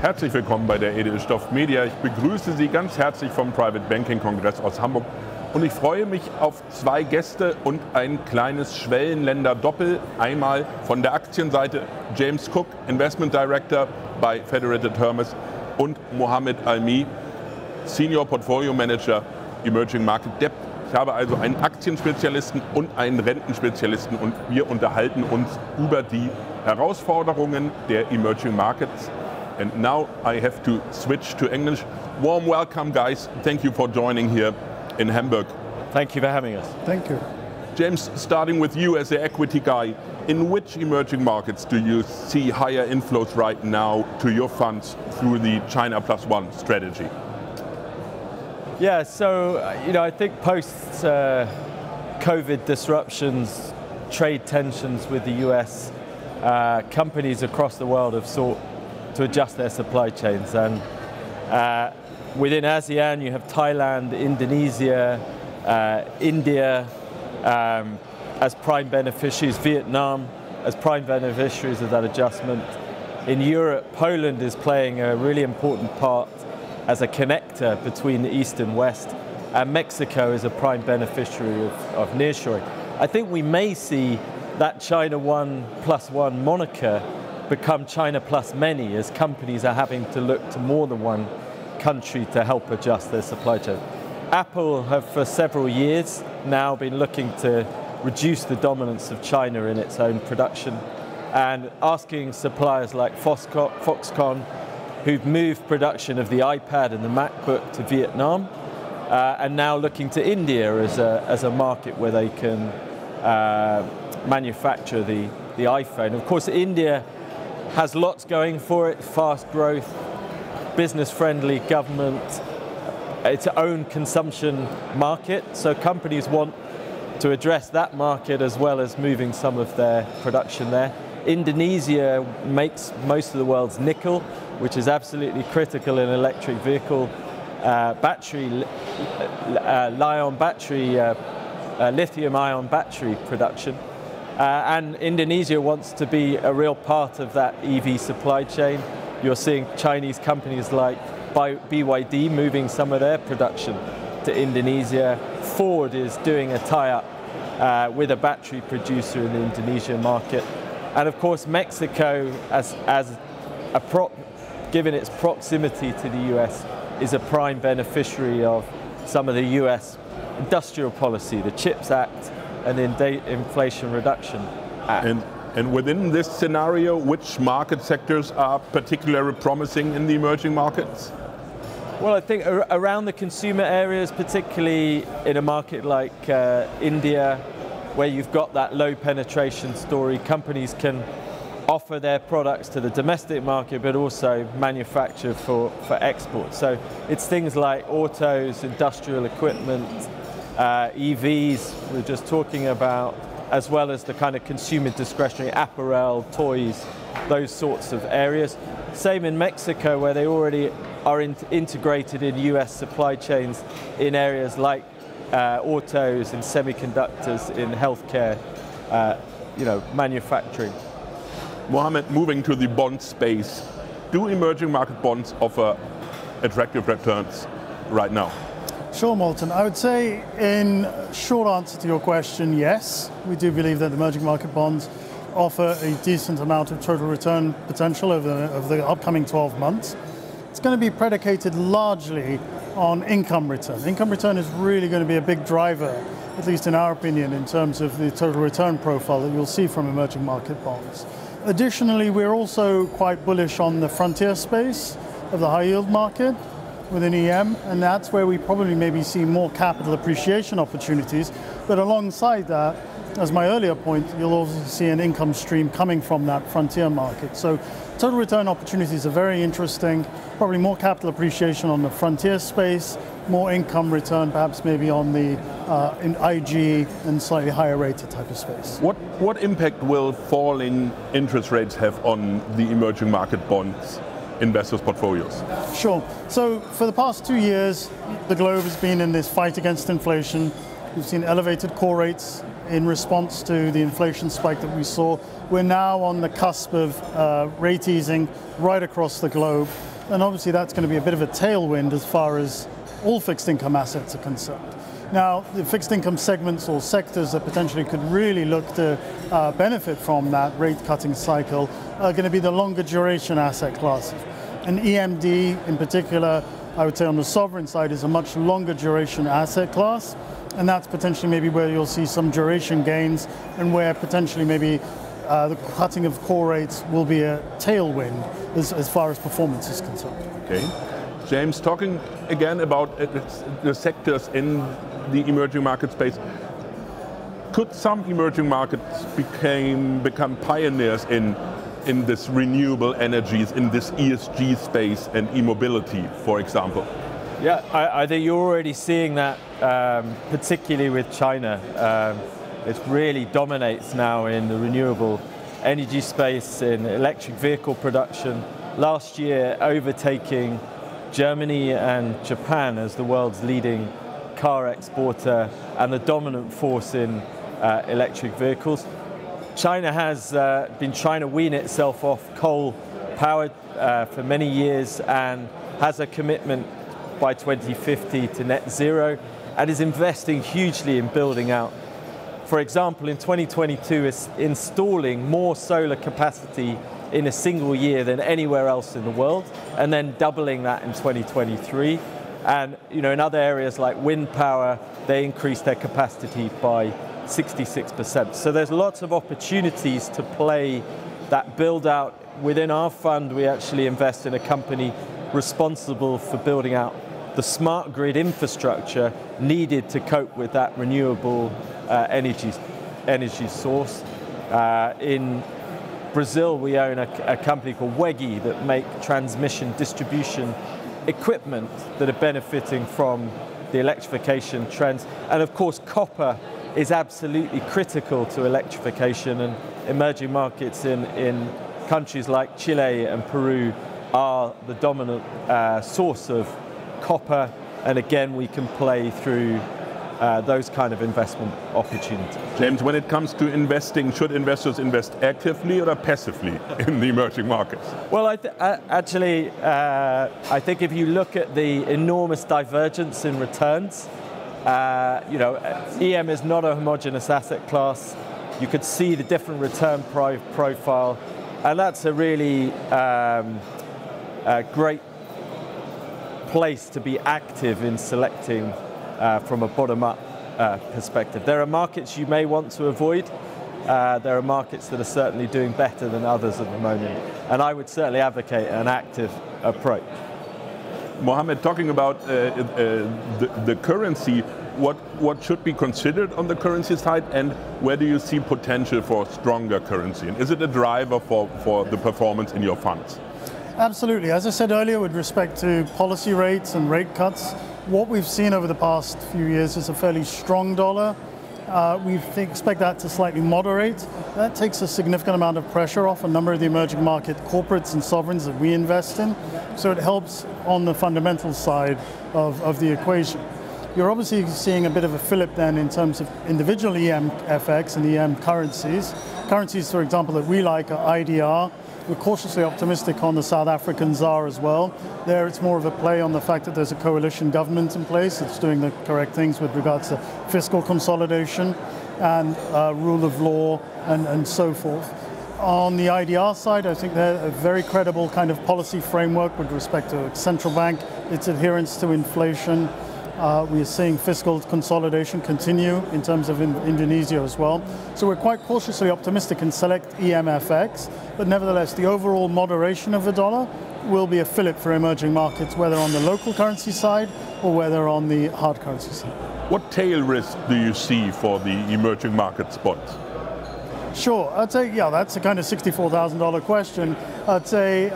Herzlich willkommen bei der Edelstoff Media. Ich begrüße Sie ganz herzlich vom Private Banking Kongress aus Hamburg und ich freue mich auf zwei Gäste und ein kleines Schwellenländer-Doppel. Einmal von der Aktienseite James Cook, Investment Director bei Federated-Hermes und Mohammed Elmi, Senior Portfolio Manager Emerging Market Debt. Ich habe also einen Aktienspezialisten und einen Rentenspezialisten und wir unterhalten uns über die Herausforderungen der Emerging Markets. And now I have to switch to English. Warm welcome, guys. Thank you for joining here in Hamburg. Thank you for having us. Thank you. James, starting with you as the equity guy, in which emerging markets do you see higher inflows right now to your funds through the China Plus One strategy? Yeah, so I think post COVID disruptions, trade tensions with the US, companies across the world have sought to adjust their supply chains, and within ASEAN you have Thailand, Indonesia, India as prime beneficiaries, Vietnam as prime beneficiaries of that adjustment. In Europe, Poland is playing a really important part as a connector between the East and West, and Mexico is a prime beneficiary of nearshoring. I think we may see that China One Plus One moniker become China Plus Many, as companies are having to look to more than one country to help adjust their supply chain. Apple have for several years now been looking to reduce the dominance of China in its own production and asking suppliers like Foxconn, who've moved production of the iPad and the MacBook to Vietnam, and now looking to India as a market where they can manufacture the iPhone. Of course, India has lots going for it: fast growth, business-friendly government, its own consumption market. So companies want to address that market as well as moving some of their production there. Indonesia makes most of the world's nickel, which is absolutely critical in electric vehicle lithium-ion battery production. And Indonesia wants to be a real part of that EV supply chain. You're seeing Chinese companies like BYD moving some of their production to Indonesia. Ford is doing a tie-up with a battery producer in the Indonesian market. And of course, Mexico, given its proximity to the US, is a prime beneficiary of some of the US industrial policy, the CHIPS Act and the Inflation Reduction Act. And within this scenario, which market sectors are particularly promising in the emerging markets? Well, I think around the consumer areas, particularly in a market like India, where you've got that low penetration story, companies can offer their products to the domestic market, but also manufacture for export. So it's things like autos, industrial equipment, EVs we're just talking about, as well as the kind of consumer discretionary apparel, toys, those sorts of areas. Same in Mexico, where they already are integrated in US supply chains in areas like autos and semiconductors, in healthcare, manufacturing. Mohammed, moving to the bond space, do emerging market bonds offer attractive returns right now? Sure, Morten. I would say, in short answer to your question, yes. We do believe that emerging market bonds offer a decent amount of total return potential over the upcoming 12 months. It's going to be predicated largely on income return. Income return is really going to be a big driver, at least in our opinion, in terms of the total return profile that you'll see from emerging market bonds. Additionally, we're also quite bullish on the frontier space of the high yield market within EM, and that's where we probably maybe see more capital appreciation opportunities. But alongside that, as my earlier point, you'll also see an income stream coming from that frontier market. So total return opportunities are very interesting, probably more capital appreciation on the frontier space, more income return perhaps maybe on the in IG and slightly higher rated type of space. What impact will falling interest rates have on the emerging market bonds investors' portfolios? Sure. So for the past 2 years, the globe has been in this fight against inflation. We've seen elevated core rates in response to the inflation spike that we saw. We're now on the cusp of rate easing right across the globe. and obviously that's going to be a bit of a tailwind as far as all fixed income assets are concerned. Now, the fixed income segments or sectors that potentially could really look to benefit from that rate cutting cycle are going to be the longer duration asset classes. And EMD in particular, I would say on the sovereign side, is a much longer duration asset class, and that's potentially maybe where you'll see some duration gains and where potentially maybe the cutting of core rates will be a tailwind as far as performance is concerned. Okay. James, talking again about the sectors in the emerging market space, could some emerging markets become pioneers in this renewable energies, in this ESG space and e-mobility, for example? Yeah, I think you're already seeing that, particularly with China. It really dominates now in the renewable energy space, in electric vehicle production. Last year, overtaking Germany and Japan as the world's leading car exporter and the dominant force in electric vehicles. China has been trying to wean itself off coal power for many years and has a commitment by 2050 to net zero and is investing hugely in building out. For example, in 2022 is installing more solar capacity in a single year than anywhere else in the world, and then doubling that in 2023. And in other areas like wind power, they increased their capacity by 66%. So there's lots of opportunities to play that build out. Within our fund, we actually invest in a company responsible for building out the smart grid infrastructure needed to cope with that renewable energy source. In Brazil, we own a company called Welche that make transmission distribution equipment that are benefiting from the electrification trends. And of course, copper is absolutely critical to electrification, and emerging markets in countries like Chile and Peru are the dominant source of copper. And again, we can play through those kind of investment opportunities. James, when it comes to investing, should investors invest actively or passively in the emerging markets? Well, I think if you look at the enormous divergence in returns, EM is not a homogeneous asset class. You could see the different return profile, and that's a really great place to be active in selecting from a bottom-up perspective. There are markets you may want to avoid. There are markets that are certainly doing better than others at the moment, and I would certainly advocate an active approach. Mohammed, talking about the currency, what should be considered on the currency side, and where do you see potential for stronger currency? And is it a driver for the performance in your funds? Absolutely. As I said earlier, with respect to policy rates and rate cuts, what we've seen over the past few years is a fairly strong dollar. We expect that to slightly moderate. That takes a significant amount of pressure off a number of the emerging market corporates and sovereigns that we invest in. So it helps on the fundamental side of the equation. You're obviously seeing a bit of a fillip then in terms of individual EM FX and EM currencies. Currencies, for example, that we like are IDR. We're cautiously optimistic on the South African ZAR as well. There it's more of a play on the fact that there's a coalition government in place that's doing the correct things with regards to fiscal consolidation and rule of law and so forth. On the IDR side, I think they're a very credible kind of policy framework with respect to central bank, its adherence to inflation. We are seeing fiscal consolidation continue in terms of Indonesia as well. So we're quite cautiously optimistic in select EMFX, but nevertheless the overall moderation of the dollar will be a fillip for emerging markets, whether on the local currency side or whether on the hard currency side. What tail risk do you see for the emerging market bonds? Sure, I'd say, yeah, that's a kind of $64,000 question. I'd say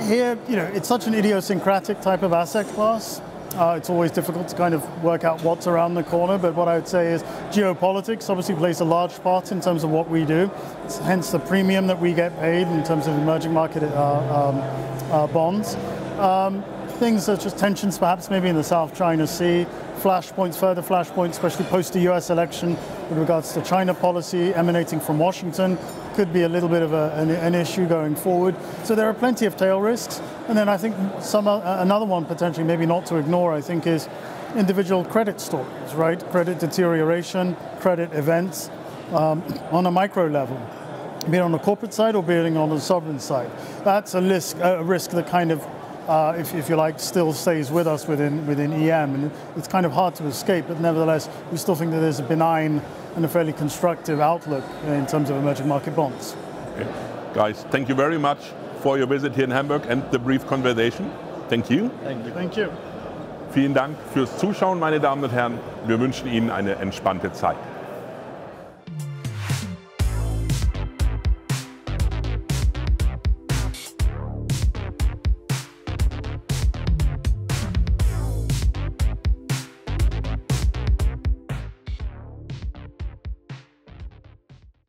here, it's such an idiosyncratic type of asset class. It's always difficult to kind of work out what's around the corner, but what I would say is geopolitics obviously plays a large part in terms of what we do. It's hence the premium that we get paid in terms of emerging market bonds. Things such as tensions perhaps maybe in the South China Sea, flashpoints, further flashpoints, especially post the US election with regards to China policy emanating from Washington, could be a little bit of an issue going forward. So there are plenty of tail risks. And then I think another one potentially, maybe not to ignore, I think, is individual credit stories, right? Credit deterioration, credit events on a micro level, be it on the corporate side or be it on the sovereign side. That's a risk that kind of, if you like, still stays with us within EM, and it's kind of hard to escape, but nevertheless, we still think that there's a benign and a fairly constructive outlook in terms of emerging market bonds. Okay. Guys, thank you very much for your visit here in Hamburg and the brief conversation. Thank you. Thank you. Thank you. Vielen Dank fürs Zuschauen, meine Damen und Herren. Wir wünschen Ihnen eine entspannte Zeit.